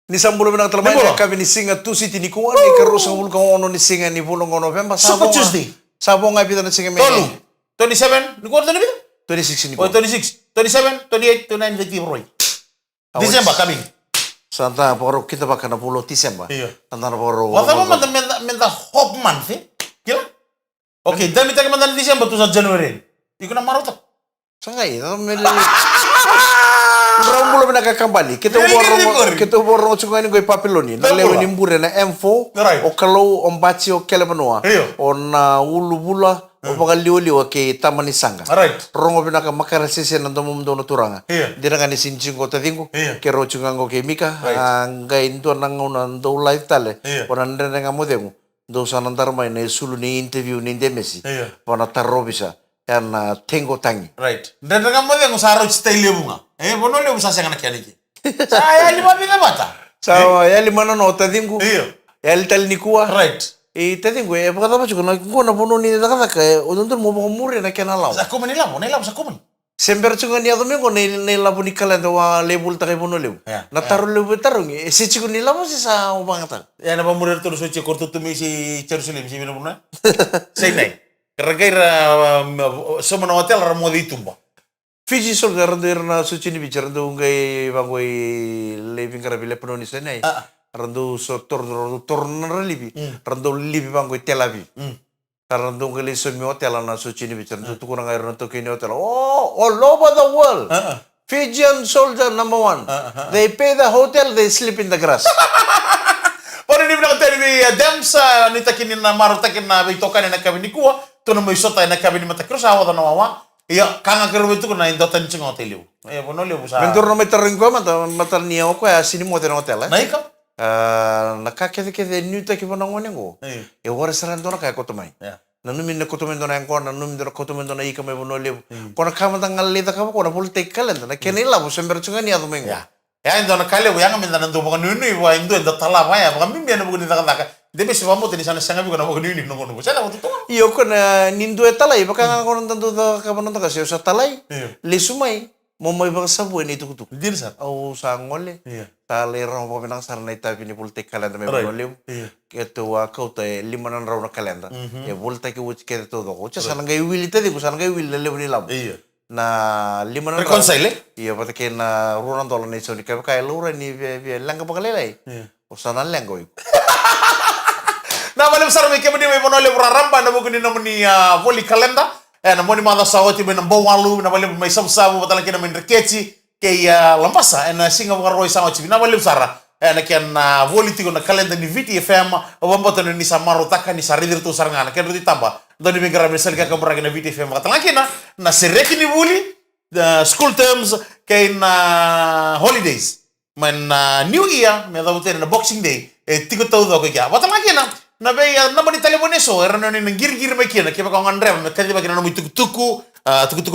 Ni sambulo binang telamai kami ni singa tu siti ni kuan ni kerus ngul kau ono ni singa ni bulong ono pemba Super Tuesday. Sabong ngapi tanah singa me. Tolu. 27, ni kuan tadi bita? 26 ni Oh, 26, 27, 28, 29, 30 roy. Desember coming. Santa poro kita bakal na pulo Desember. Iya. Santa poro. Wata mo menta hope month eh? Kila? Okay, dami tayo mandan Desember to sa January. Iko na marota. Sangai, meli. Rambulo bina kambali. Kita borong sungai ni gue papiloni. Na lewe ni mbure na M4. O kalau ombaci o kele benua. O na ulu bula. O baga liwa ke tamani sanga. Rongo bina ka makara sese na domo mdono turanga. Dira ngani sinjingo tadingo. Ke rochungango ke mika. Nga into nanguna ndo life tale. Wana ndene nga modengo. Ndo sanandar mai na sulu ni interview ni ndemesi. Wana tarobisa. Yana tengo tangi. Right. Ndene nga modengo sa roch taile bunga. Bono le usa senga nakia niki. Saya lima bina bata. Sawa ya lima no tadingo. Ya lital nikua. Right. Tadingo pakata bachu na ngona bono ni nakaka odontor mo mure na kana law. Sa kumen nila sa kumen. Sember chunga ni adomingo ni labu ni kalenda wa lebul ta bono lebu. Na taru lebu tarungi si chiku ni labu si sa ubangata. Ya na pamure terus soche kortu tumi si Jerusalem si bina buna. Say nay. Kira-kira semua hotel ramo di tumba. Fiji sol garando na suci ni bicara do ngai bangoi living karabile penuh ni sana. Rando so tornara libi. Rando libi bangoi Tel Aviv. Rando ngai semi hotel na suci ni bicara do tukuna ngai rando kini hotel. Oh, all over the world. Fijian soldier number 1. They pay the hotel, they sleep in the grass. Pare ni bina hotel bi demsa ni takini na maru takin na bitokan na kabini kuwa. Tono mo isota na kabini matakros awa na wawa. Iya, kanga kero itu kena indotan cing hotel itu. Iya, bono liu busa. Bentur no metering ko mata niya ko ya sini mo hotel. Naik ka? Nakakete new taki bono ngone ngo. E wara saran dona kaya kotomai. Nanumi na kotomai dona yang ko nanumi dona kotomai dona ika me bono liu. Kona kama tanggal leta kama kona pul take kalenda. Na kenela bo sember chunga ni ado mengo. Ya indona kale bo yang minta nandu bukan nuni bo indo indo tala ya bukan mimpi anu bukan daka. Debe si vamo teni sana sanga bukan bukan nuni nongo nongo. Sana waktu tu. Iyo kona nindo talai baka kono tantu da kapan nonto kasi usa talai. Le sumai mo mai baka sabu ni tu tu. Dir sa. Au sangole. Tale rong po pinang sarna ita pini pulte kalenda me bono liu. Keto wa kau te limanan rauna kalenda. E volta ke wuch ke to do. Ucha sana ngai wili te diku sana ngai wili le boni lam. Na limanan reconcile. Iya pata ke na runan dolan ni so ni ka kai lura ni be langa pakalelai. Usana lengo. Na malam sar me kemudi me bono le ramba na buguni na muni voli kalenda. Na moni manda sawati me na bowalu na malam mai sabu batala kena men rekeci ke lampasa na singa roy sawati na malam sara. Na ken voli tigo na kalenda ni viti fm wamboto ni samaro taka ni saridir tu sarngana ken ruti tamba. Doni me gara mesal ka kamra na viti fm batala kena na sereki ni voli school terms ke na holidays. Man New Year me da na Boxing Day tigo tau do ko ya batala kena na be na mani telefone so era no ni gir me kena ke ba ngandre me kadi ba kena no tuku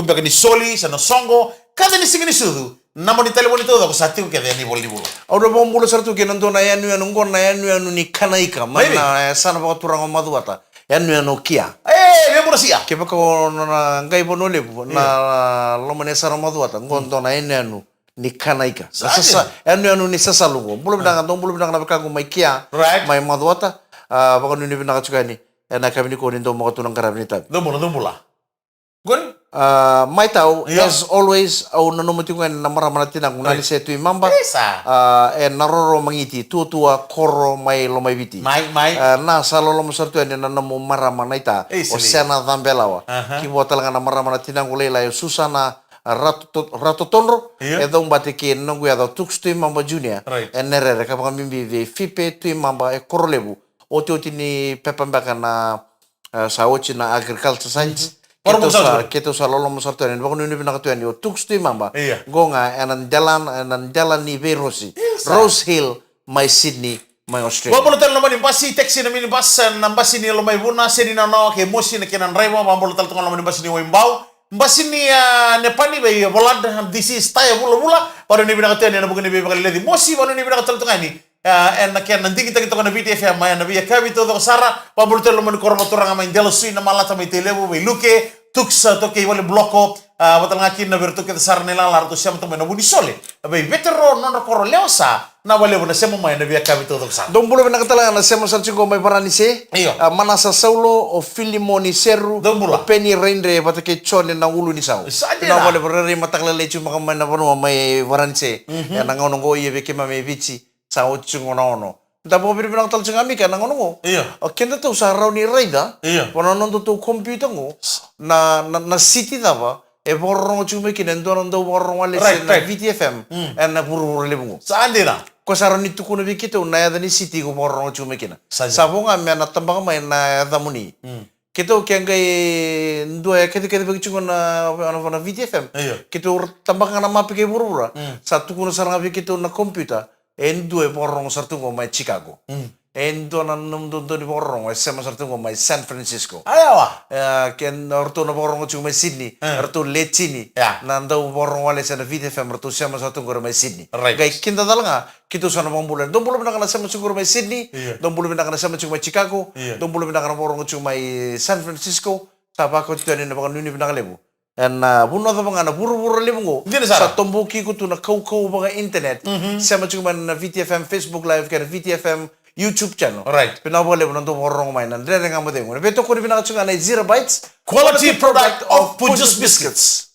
be ni soli sana songo kada ni singini sudu na mani telefone todo ko sati ke ni boli bolo audo bombulo sartu ke nanto na yanu yanu ngon na yanu ni kanaika mana sana ba turang maduata yanu kia me mura sia ke ba ko na ngai bono le na lo mane sana maduata ngon to na yanu ni kanaika sasa yanu ni sasa lugo belum bidang na ba mai kia mai maduata baka nuni pinaka chukani na kami ni kunin do mga tunang karabini tabi. Dumula. Gun? May tao, as always, au nanumuti ko na maramana tinang nani sa ito imamba. Naroro mangiti, tutua, koro, may lomaybiti. May. Na sa lolo mo sartu yan na namu maramana ita. O sena dambelawa. Kibo talaga na maramana tinang ulay Susana Ratotonro. Edong batiki nunggu yado tukstu imamba junior. Nerere kapag mimbi fipe tu imamba korolebu. Oti ni pepambaka na saochi na agriculture science. Keto sa lolo mo sartu yan. Bakon nuni pinakatuyan yo tukstu imamba. Gonga enan jalan ni Verosi. Rose Hill, may Sydney, may Australia. Wabolo tal naman basi taxi na minibus na basi ni lomay buna sedi na no ke mosi na kinan raiwa wabolo tal tungan naman basi ni Wimbao. Basi ni nepani bay volad this is tayo bula para ni pinakatuyan na bukan ni bakal ledi mosi wano ni pinakatal tungan ni. Nakian nanti kita kena BTF maya nabi ya kabi todo sara pabulter lo men korma toranga main delosi na malata mai telebu mai luke tuksa to ke wale bloko batal ngakin na bertu ke sar nila lar to siam to mena budi sole abe vetero non koro leosa na wale bona semo mai na via kabito to sa Dong bulu bina katala na semo sarci ko mai parani se. Iyo. Manasa saulo o Filimoni Seru. Dong bula. O Penny Rendre bata ke chone na ulu ni sau. Saja Na na. wale berari matakla lechu makamai na panu mai parani se. Ya na ngono go ye beke mame vici sa o chungono ono. Dapo biri binang tal chungami ka na ngono go. Iyo. O kenda tu sa rauni raida. Iyo. Wana nondo tu computer go na city dava. E borong chume kinen dono ndo borong wale se Right, na right. VTFM. En na buru lebungo. Saandina. Ko saron itu kuno bikito na yada ni city ko borong chume kina. Saja. Sabonga me na tambang mai na yada muni. Kito kenga ndo ya kete begitu na VTFM. Iyo. Kito tambang na mapi ke burura. Satu kuno sarang bikito na computer. Endo e borong sartungo mai Chicago. Endo na numdo di borong e sama sartungo mai San Francisco. Ayawa. Ken orto na borong chume Sydney. Orto Lechini. Ya. Nanda borong wale sa na VTFM orto sama sartungo mai Sydney. Right. Gai kinta dalanga kito sana mambulan. Dong bulu binakana sama chukur mai Sydney. Iya. Dong bulu binakana sama chukur mai Chicago. Iya. Dong bulu binakana borong chukur mai San Francisco. Tapa ko tito ni na baka nuni binakana lebu. En buno da banga na buru lebu ngo. Hindi na Sara. Sa tombuki ko tu na kau banga internet. Sama chukur man na VTFM Facebook Live kaya VTFM YouTube channel. Right. Pinabole mo nando borong mai nan dere nga mo dengo. Beto ko ni binakana chukur na 0 bytes. Quality product of Pujos Biscuits.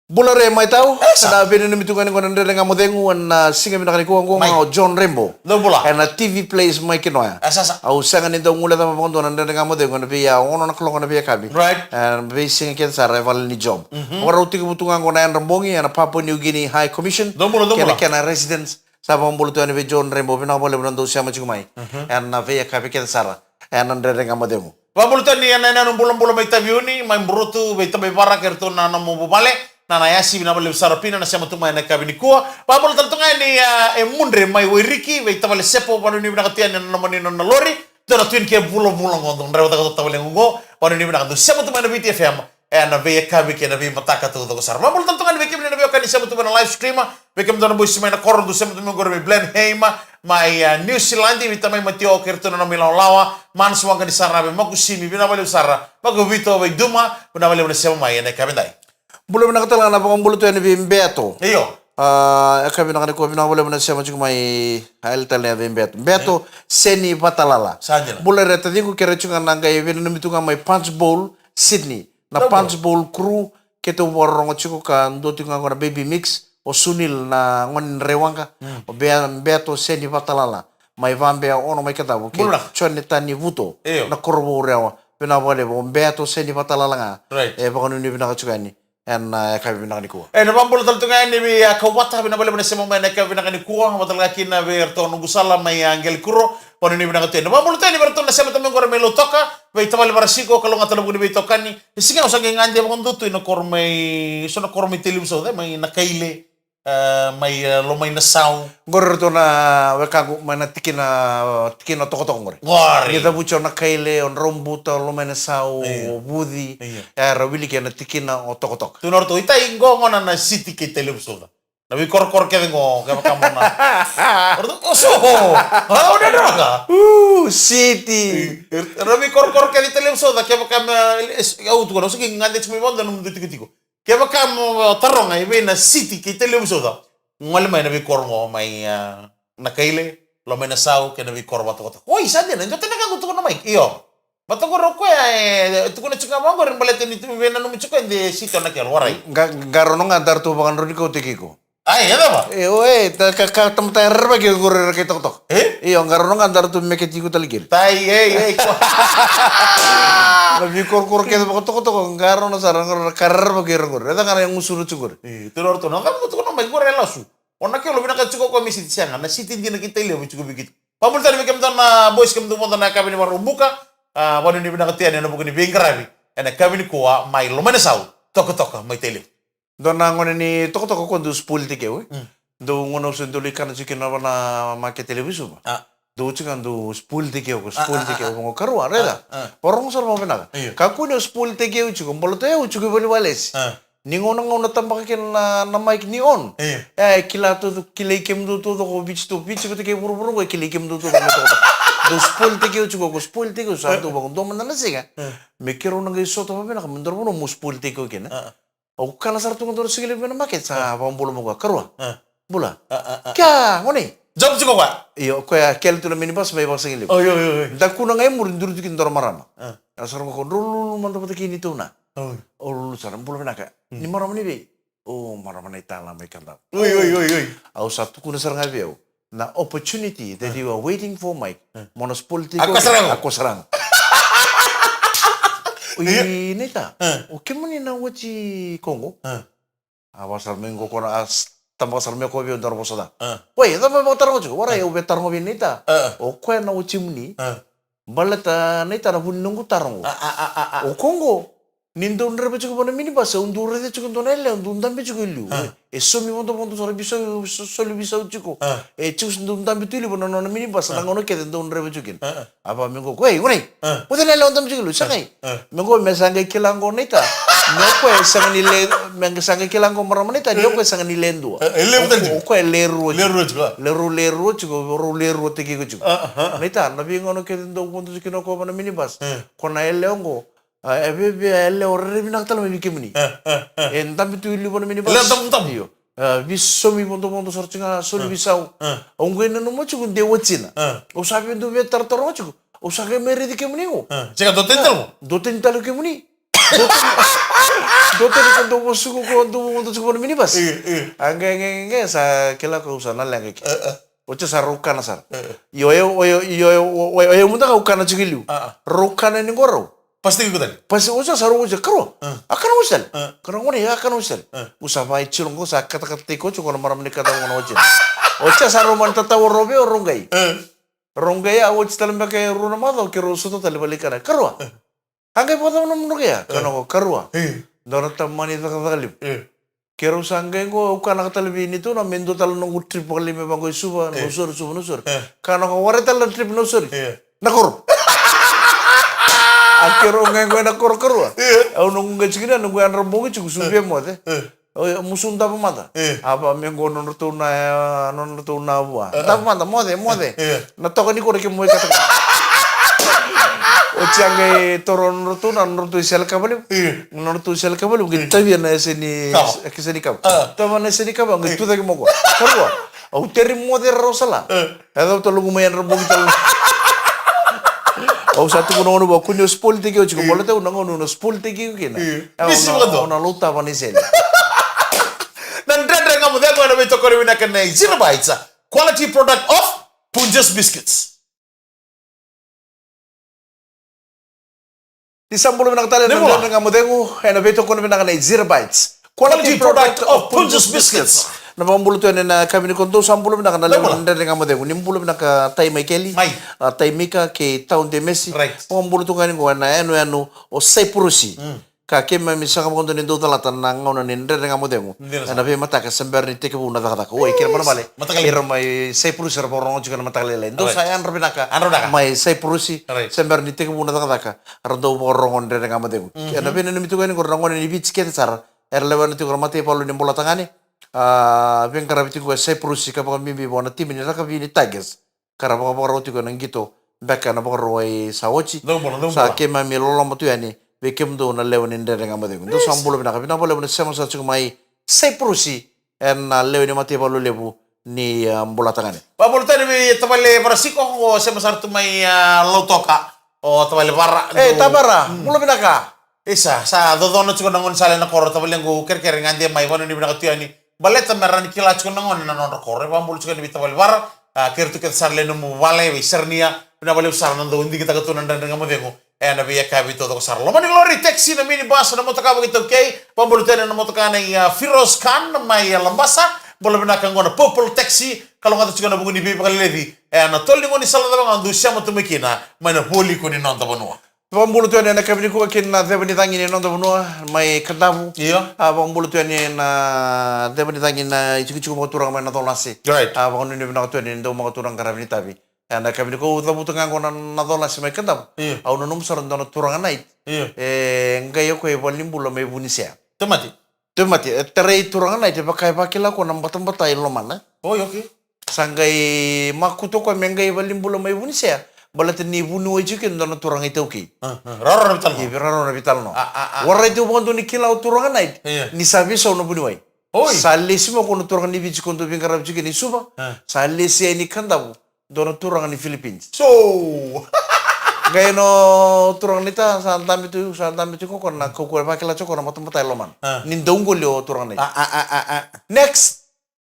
Bulare mai tau, na bini ni mitungan ko nandere nga mo dengo na singa binakani ko Mai. ngo John Rembo. Dong bula. Na TV plays mai kinoya. Asasa. Au sanga ni dong ngula tama pondo nandere nga mo dengo na biya ono na klongo na biya kabi. Right. And be singa ken sa rival ni job. Ora uti ko butungan ko na Rambongi na Papua New Guinea High Commission. Dong bula. Kena residence sa pambulo to ni John Rembo pinabole mo nando siya machigumai. And na biya kabi ken sara. And nandere nga mo dengo. Wabulutan ni yana nung bulan-bulan may tabi ni may bruto may tabi para kerto na namo bumale na nayasi binabali sarapina na siya matumay na kabini kuha. Wabulutan to nga ni mundre may wiriki may tabali sepo pano ni binakatian na naman ni na lori doon na tuwin kaya bulang-bulang ngondong rewa tayo tabali ngungo pano ni binakatian siya matumay na BTFM na vaya kabi kaya na vaya mataka to ko sar. Wabulutan to nga ni Vikim na vaya kani siya matumay na live stream Vikim doon na buhay siya may na koron doon siya matumay may Glenn Heima may New Zealand may tamay matio kerto na milaw lawa man suwang ka di sarabe makusimi binabali usara magubito may duma binabali mo na siya may na kabinday. Bulo binakatala na pambulo to ni Beto. Iyo. Kami nak ko binawala mo na siya machig may hail tal na Beto. Beto seni patalala. Saan Bulo reta dingo kere chunga nanga even namitunga may Punch Bowl Sydney. Na Punch Bowl crew keto warong chiko ka ndo tinga ko na baby mix o Sunil na ngon rewanga. O Beto seni patalala. May vambe ono may katabo ke chone tani vuto na korbo rewa. Binawala mo Beto seni patalala nga. Right. Baka nuni binakachugani. En kami binakani ko. Nabambol tal to nga ni kawata binabali mo na siya may na kabinakani kuha matalaga kina verto nugusala may angel kuro pano ni binakati. Nabambol tal ni verto na siya matamang ko may lotoka may tamali marasiko kalunga talago ni bitokani. Sige usang nga andi mo nduto ino kormay so na kormay tilimso may nakaile may lumay na sound. Ngor to na wekago mana tikina toko ngor. Ngori. Kita bucho na kaile on rombuta lo mena sao budi. Ya rawili kena tikina o toko. Tunor to ita ingo ngona na city ke televiso. Nabi kor ke ngo kama kamo na. Ordo oso. Ha udah daga. City. Nabi kor ke di televiso da kama kama au tu no sige ngande chumi bonda num ditiko. Kama kama tarong ai na city ke televiso da. Ngol mai nabi kor ngo mai nakaile lo mai na sao ke nabi kor bato ko. Oi sande na jote na gusto ko na mai. Iyo. Bato ko ko tu ko na chuka mango rin balete ni tu vena no chuka inde sito na kel warai. Garo no ngandar tu bakan rodiko tikiko. Ay, ada ba? Oe, tam tayar ba kaya guro kay tok. Iyo, garo no ngandar tu meketiko taligir. Tai, Nabi kor kaya bako tok garo no sarang karar ba kaya guro. Eda kana yung usuru chugur. Tulor to, nang to no mai gore lasu. Ona ke lo bina ka chuko ko misi tianga, na siti ndi na kita ile mo chuko bigit. Pamul tani mekem na boys kem tu mo na kabini maru buka. Wanu ni bina ka tiani na bukuni bingarabi. Ena kabini ko mai lo mana sau. Tok mai tele. Dona ngone ni toko ko du spool tike we. Do ngono senduli kana chicken na make televisu ba. Do chikan do spool tike ko ngo karu areda. Porong sar mo bina. Ka kuno spool tike u chiku bolote u chiku boli wales. Ni ngono tambak ken na mic ni on. Kila to kilai kem do to ko bich to bich ko tike buru ko kilai kem do to ko. Dos politiki chuko kus politiki santu bangun do manana siga. Mikiro nang iso to pabena kamendor bono mus politiki kena. Au kala sartu ngondor sigile bena maket sa pambulo mo karua. Bula. Kya ngoni. Job juga Pak. Iyo ko ya kel tu minibus may bang sigile. Oh yo. Da kuna ngay murindur dikin dor marama. Asar mo ko rulu man to kini tu na. Oh lulu saram bulo bena ka. Ni marama ni be. Oh marama na itala may kanda. Oi. Au satu kuna sarang abiau. Na opportunity that you are waiting for, Mike. Monos politiko. Ako serang. Ui, neta. O kemani na wachi Kongo? Awasar mengo kona as tambasar me ko bi ndar bosada. Wei, da mo tarang chu. Wara yo betar ngo bi neta. O ko na wachi muni. Balata neta na bun nungu tarang. O Kongo. Nindo ndre be chuko bona mini basa undure de chuko donelle undam be chuko liu. E somi mondo sore biso soli biso chuko. E chus undam be tuli bona no mini basa nangono ke de ndre be chukin. Apa mengo koi ngoni. Podele undam chuko lu sakai. Mengo mesange kilango neta. No ko sangani le mengo sange kilango maramaneta no ko sangani lendo. Ko leru chuko teki ko chuko. Neta na bingono ke ndo bondo chuko ko bona mini bas. Kona elongo. Ebe elle orre binak talo mi kemni. Entam bitu ilu bona mini bas. Entam. Iyo. Biso mi bondo sorcinga soli bisau. Ongwe na no mochu kunde wochina. O sabe do vetar toro mochu. O sabe mere di kemni o. Chega do tentalo. Do tentalo kemni. Do tentalo kondo mosu ko do bondo chuko bona mini bas. Ange sa kela ko usana lange. Ocha sa rukana sar. Yo munda ka ukana chigilu. Rukana ni goro. Pasti ikutan. Pasti usa saru usa karo. Akan usal. Karo ngoni akan usal. Usa vai chilongo sa kata-kata tiko chuko na maram ni kata ngono ocha. Ocha saru man tata robe o rongai. Rongai a ocha talemba ke runa mado ke ro soto tale balikana. Karua. Hangai poto no mnukia. Kano karua. Dona tamani ta kalip. Kero sangai go ukana kata lebi ni tu na mendo tal no trip kali me bango suba nusur. Kano ko ware tal trip nusur. Nakor. Akero ngai na koro. Au nung ngachigina nung an rombongi chuku subia mode. Musunda pamada. Apa mengo no na bua. Tapamada mode. Na toka ni kore ke moe kata. Ochange toron no isel kabali. No isel kabali kita bien na eseni keseni kab. Tama na eseni kab ngi tu dagi moko. Karua. Au teri mode rosala. Ada to lungu mayan rombongi tal. O satu kuno ba kunyo politiki o chiko bolete unang uno politiki kina. Bisi mo Ona luta vanisel. Nandre ngamu de ko na beto ko rewina kan zero bites. Quality product of Punjas biscuits. Di sambulo minang tali nandre ngamu de ko na beto ko rewina kan zero bites. Quality product of Punjas biscuits. Na pambulo tu na kami ni konto sambulo na kanale nandre ngamu de ko nimbulo na ka tay may keli tay mika ke taun de Messi pambulo tu kani ko na eno o sai purusi ka ke ma misaka konto ni do talata na ngona ni nandre ngamu de ko na be mata ka sember ni teke buna kata ko kira mana bale kira mai sai purusi ra borongo juga na mata lele do saya an robinaka mai sai purusi sember ni teke buna kata ka ra do borongo nandre ngamu de ko na be ni mitu kani ko ngona ni bitch ke sar erlewan tu ko mate palu ni bola tangani ben karabiti ko sai prusi ka pa mimbi bona timini la ka vini Tigers karaba ka roti ko nang gito beka na ba roi saochi sa ke ma mi lolo mo tu yani be kem do na lewan inde nga mo de do sambulo bina ka bina bole bona sema sa mai sai prusi en na lewan mate palu lebu ni bola tangane pa bola tani mi tabale barasiko ko sema sartu mai lotoka o tabale bara tabara mulo bina ka isa sa dodono chuko nangon sale na koro tabale ngo kerker ngande mai bona ni bina ka tiani baleta merani kila chuko nangon na non korre pambul chuko ni tabale bara kertu ket sarle no mu vale vi sernia bina bale sar nando undi kita katunan dan ngamo dengo na via kabito to sar lo mani glory taxi na mini bus na motoka bagito okay pambul tene na motoka na Firoz Khan mai lambasa bola bina kan ngona purple taxi kalau ngata chuko na buguni bi bakalevi na tolli ngoni sala da ngandu siamo tumekina mana poli ko ni non tabonwa pambulu tu na kabini ko kin na debani tangi ni nondo no mai kadabu pambulu tu na debani tangi na ichu mo turang mai na tolasi pambulu ni na tu ni ndo mo turang karabini tabi na kabini ko dabu tungang ko na tolasi mai kadabu au no numsar ndo turang nai ngai ko e bolimbulo mai bunisia temati terei turang nai te pakai pakila ko nam batam batai lo mana okay sangai makuto ko mengai bolimbulo mai bunisia balat ni bunu aja kan dono turang itu ki. Raro na bital mo. Ibirano na vital no. Warra itu bondo ni kilau turang night. Ni sabi so no bunu ai. Oi. Salisi mo kono turang ni bici kono bingkarap juga ni suba. Salisi ini kandabu dono turang ni Philippines. So. Gaya no turang nita santam itu kok na kau pakai lah cokor na matai loman. Nindonggo lio turang ni. Next.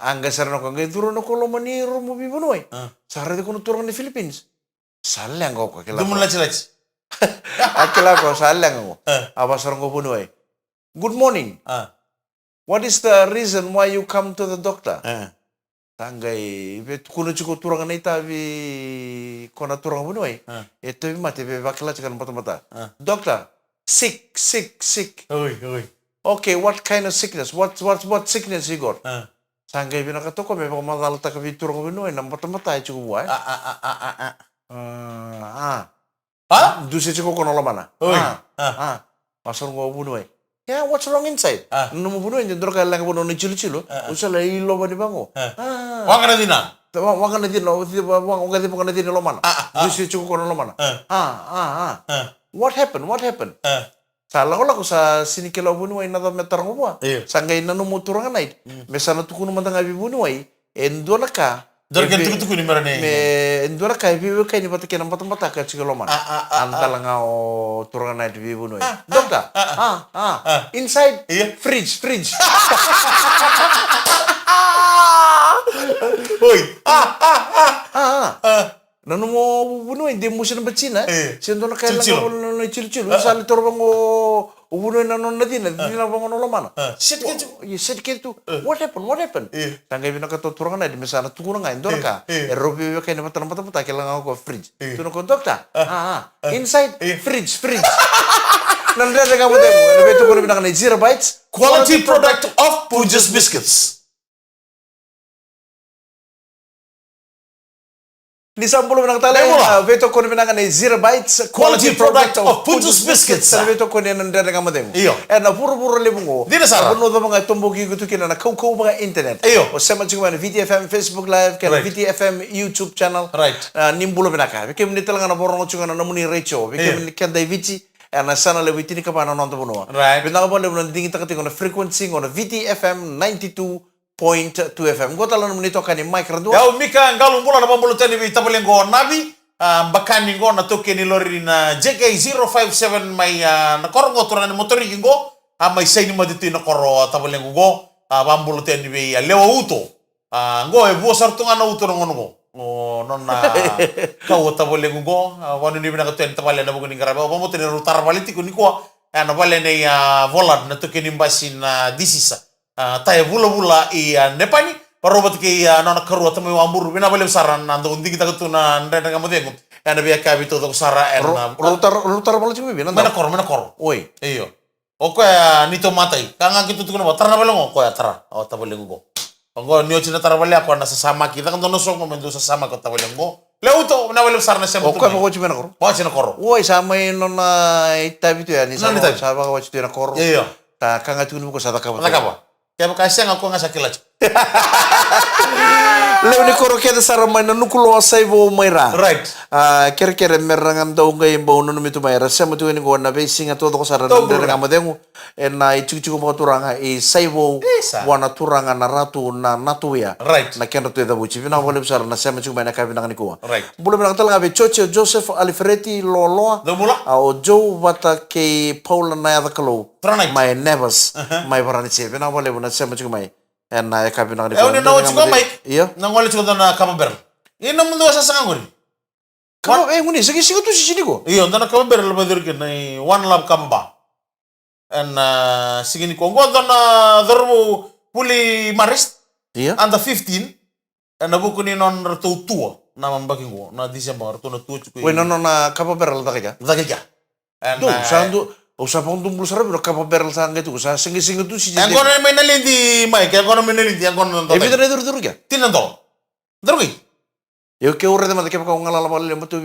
Angga sarano kang gaya turang no koloman ni romo bibuno ai. Sarre de kono turang ni Philippines. Salang kau kakila. Dumun laci. Akila ko salang ko. Apa sarang ko puno ai. Good morning. What is the reason why you come to the doctor? Tangai bet kuno cuko turang na itabi kona turang puno ai. Ito mate be bakla cikan mata. Doctor, sick. Oi. Okay, what kind of sickness? What sickness you got? Tangai binakato ko be madal ta ka turang puno ai nam mata ai cuko buai. Dusi cuko kono lamana. Pasar ngo puno ai. Yeah, what's wrong inside? Numu bunuh yang jendro kaya lang bunuh ni cilu-cilu. Usah ilo ba di bango. Wang na dina. Wang na dina. Wang gadi pun na dina lo mana. Justru cukup kono lo mana. What happened? Salah ko sa sini kila bunuh ay nada metar mo ba. Sanggay na numu turang na it. Mesana tu kuno mantang abi bunuh ay. Endo na ka. Dorgen tuku ni marane. Endo na ka ibi kay ni pati kinang patang ka cikalo mana. Antala nga o turang na it ibi bunuh ay. Dokter. Inside fridge. Oi. Nanu mo bunuh hindi mo siya bacina. Siya na kaya lang ako cilu-cilu. Sali torbang o bunuh na non natin. Hindi na bang ano mana. Sit gitu. What happened? Tanggay binakato turang na. Di mesana tukunan nga. Indor ka. Robi kayo na mata kailangan ako fridge. Tuno ko, dokta. Inside fridge. Nandada ka mo tayo. Nabeto ko na binakanan. Zero Bites. Quality product of Pujas Biscuits. Di sampulo binang talay. Beto ko na binakanan. Zero Bites. Quality product of Pujas Biscuits. Beto ko na nandada ka mo tayo. Iyo. Na puro lebungo. Di na sara. Puno da mga tumbuki ko tukin na kau mga internet. Iyo. O sama chuma na VTFM Facebook Live. Kaya VTFM YouTube channel. Right. Nimbulo binaka. Bikim ni talaga na borong chunga na namuni recho. Bikim ni kanda Vici. Na sana le witini ka pa na nonto puno. Right. Binaka pa le puno dingin takati ko na frequency ko na VTFM 92.2 FM. Gota lang nito ka ni Mike Radua. Yau mika ngalu mula na pambulu tani bi tabalengo nabi. Bakani ngo na toke ni lori na JK057 may na korongo turani motori ngo. May say ni madito na koro tabalengo ngo. Pambulu tani bi lewa uto. Ngo e buo sartunga na uto ngo. O non na kau tabalengo ngo. Wanu ni binaka tani tabalen na bugo ni garabe. O pamoto ni rutar baliti ko ni ko. Na bale na volad na toke ni basin disisa. Taya bula nepani parobat ke nona karua tamo amburu bina bale saran nando undi kita ketuna ndenda ngamudengu anda biya kabi to sara rutar bala cimi bina mena kor oi iyo oko nito matai kanga gitu tukuna tarna bale ngo ko ya tara o tabale ngo ngo nio china tara bale ako na sasama kita kan tono so ngomendo sasama ko tabale ngo leuto na bale sarna sem oko ko chimi na kor ba china kor oi sama nona itabi tu ya ni sama ko chimi na kor iyo ta kanga tunu ko sadaka ba kaya kasi ako nga sakila. Leo ni koro kaya sa ramay na nukulo sa ibo mayra. Right. Kere merangan daw ngayon ba uno numito mayra. Siya mo tuwin ko na basing at todo ko sa ramay na ngamadeng na ichuk-chuk mo turanga sa ibo wana turanga na ratu na natuya. Right. Na kaya natuya da buchi. Pinawalip sa na siya mo chuk may nakabinang ni kuwa. Right. Bula binang talaga be Choche Joseph Alfredi Loloa. Dumula. O Joe bata kay Paula na yada kalo. Tranay. My neighbors. My baraniche. Pinawalip na siya mo chuk may. Na yakabinang ni kuwa. Ewan na wachiko Mike. Iyo. Nangwali chiko na Kapaber. Ino mundo sa sanganguri. Nguni sige tu sini ko. Iyo, na Kapaber labadir ke na One Love Kamba. And sige ni ko ngodo na dorbo puli marist. Iya. Anda 15. And nabuko ni non ratu tua na mambaking ko na December ratu na tua chiko. We no na Kapaber la taka. Taka. And sandu usapang tumbul sarap no Kapaber sa ngito ko sa singi tu si. Ang kono may nalindi Mike, ang kono may nalindi, ang kono nando. Ebi duro kya. Tinando. Duro kay. Yo ke urre de mata ke pa ngala la balle mo tu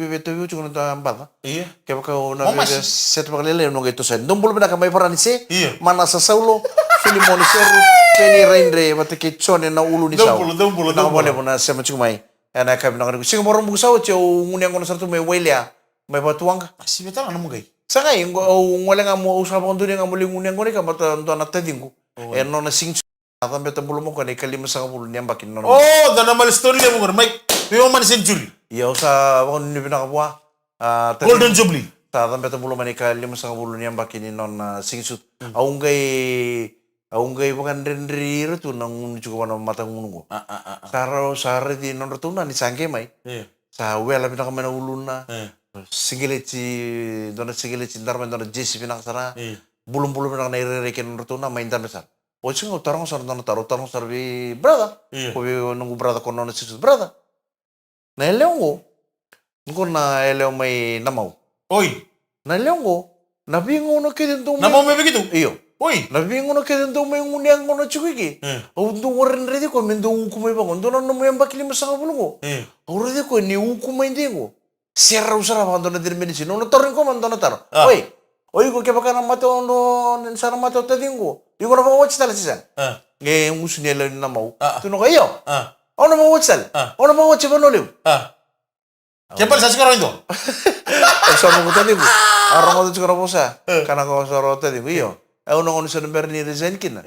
chuko na ambada. Iya. Ke pa na set pa lele no ngito sa. Dumbul bina ka may parani se. Mana sa saulo. Filimoni seru. Peni rendre mata ke chone na ulu ni sa. Dumbul. Na bole mo na sa mo chumai. ena kabi na kaniko singa morong busaw che o ngunya ngono sartu me welia me batuanga Si beta na mungai. sangai o ngole nga mo usaba kondo nga muli ngunya ngone ka bata ndo na tedingu no na sing atam beta bulu mo kani kalima sa bulu nyamba kin no Oh, dana mal stone le mungar mai. Yo man century. ya usa kon ni bina kapwa Golden Jubilee. ta atam beta bulu mani kalima sa bulu nyamba kin no na sing sut aungai bukan rendri itu nang juga wana mata ngungo saro sare di non rotuna ni sangke mai sa wela bina kamena uluna sigileci dona sigileci ndarma dona jesi bina sana bulum-bulum bina na irere ken rotuna main dan besar ocing utarang sar dona taruh tarang sar bi brada kobi nunggu brada kono na sisus brada na eleongo ngo na eleo mai namau Oi, na eleongo na bingo no kedin tu nama me begitu. iyo Oi. na bingo no kedin tu mai ngunyang ngono chukiki au tu woren redi ko mendo uku mai bangon dona no mai ambakili masanga bulungo au redi ko ni uku mai dingo serra usara bangon dona dir medicine no torin ko man dona tar oi ko ke bakana mato no sara mato tadingo digo na bawo chitala sisan nge musni le na mau tu no kayo ono bawo chal ono bawo chibano lew Kepal sa siguro indo. so no tadingo aramo to chikara bosa kana ko soro tadingo iyo au no ngono berni resign kina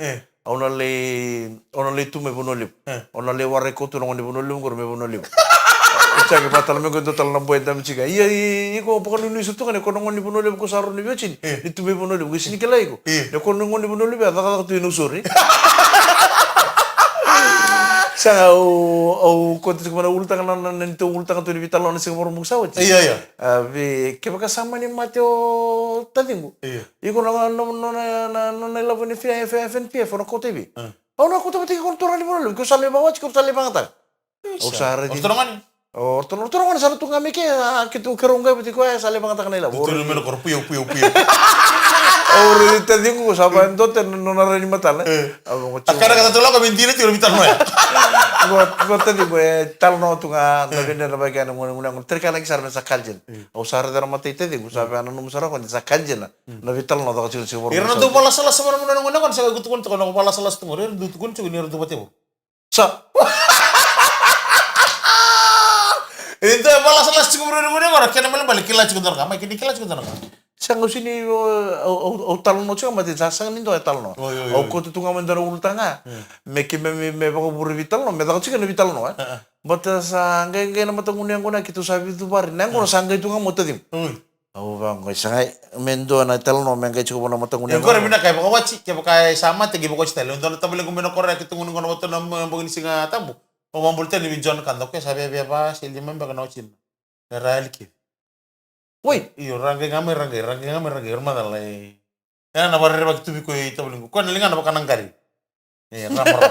ono le tu me bonolip ono le warre ko tu no ngoni bonolip ngor me bonolip Cagi patal me gondo tal na boy dam chiga iya ko pokon ni sutu kan ko ngoni bonolip ko saro ni biochin ni tu me bonolip ko sini kala iko ne ko ngoni bonolip ada ka tu no sori sa au ko tu mana ultang na tu ultang tu vital na sing mor musa wachi Iya. vi ke baka sama ni mateo tadingu iko na lavo ni FNPF no ko TV au na ko tu ko torani bonolip ko sale bawach ko sale bangata au sare di Otorongan. Turun sana tu ngami ke kitu kerongga beti ko sale bangata kanila Tu no me lo corpio. Ora tadi ko saba ndo ten no na ni matala abo ngo Akara kata tolo ko mentira ti vital no ya. go tadi ko tal no tu nga na vende na bagay ng terkala ki sarna sa kaljen o sar dara matay tadi ko sabi ano num sara ko sa kaljen na vital no da ko siguro Irna tu pala salas sa mga nung kon sa gutukon to ko pala salas tu mo rin dutukon to ni rin batebo. sa Itu pala salas siguro rin ko kaya naman balik kila siguro ka may kini kila siguro ka. Sango sini o tal no chama de sang nindo tal no o ko tu nga mandara ultanga me ba ko buru vital no me da ko chika no vital no bata sa ngai na matangun yang kona kitu sabi tu bar nang ko sanggai tu nga motadim o ba ngai sangai mendo na tal no me ngai chiko na matangun yang Ko rin na kay baka wachi kay baka sama tegi baka style ndo tabele ko meno korek kitu ngun ngono to na mbogin singa tambo pamambulte ni John kando ke sabi ba sildi memba kana ochin real ki Woi, iyo range ngame hermana lai. Ya na barre bak tubi ko ito bulingo. Ko nalinga na bakanang gari. Ramar.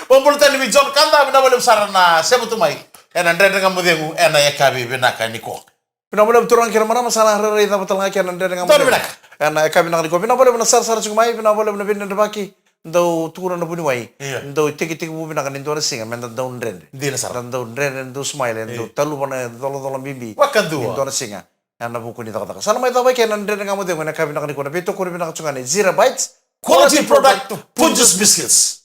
Pambulte ni John kanda na boleh sarana sebutu mai. Andre ngam mudengu ena yakabi benaka niko. pina boleh turang kira mana masalah rere ita betul ngaki anda dengan Tuan benak. Ana kabi nak ko pina boleh nasar sar cumai pina boleh na binda baki ndau tukuran na buni wai ndau tiki bu bina kan ndau singa men ndau ndren Dina sar. ndau ndren ndau smile ndau talu bana dolo bimbi Wakadu. ndau singa ana buku ni taka sana mai tabai kan ndren ngam de ngana kabi nak ko na beto ko bina ka chungane 0 bytes Quality product Punjus Biscuits.